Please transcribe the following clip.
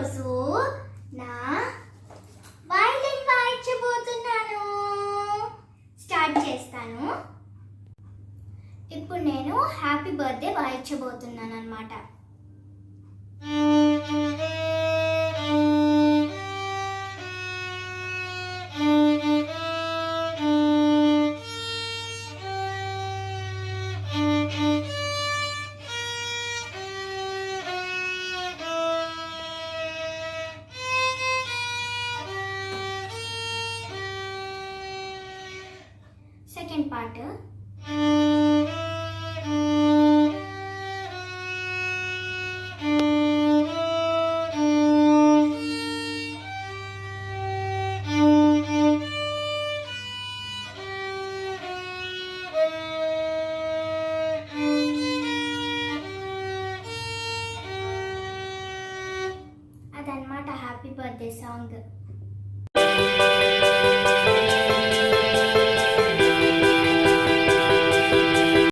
ఈరోజు నా violin వాయించబోతున్నాను. Start చేస్తాను. ఇప్పుడు నేను హ్యాపీ బర్త్డే వాయించబోతున్నాను అన్నమాట. Second part. అదనమాట హ్యాపీ బర్త్డే సాంగ్.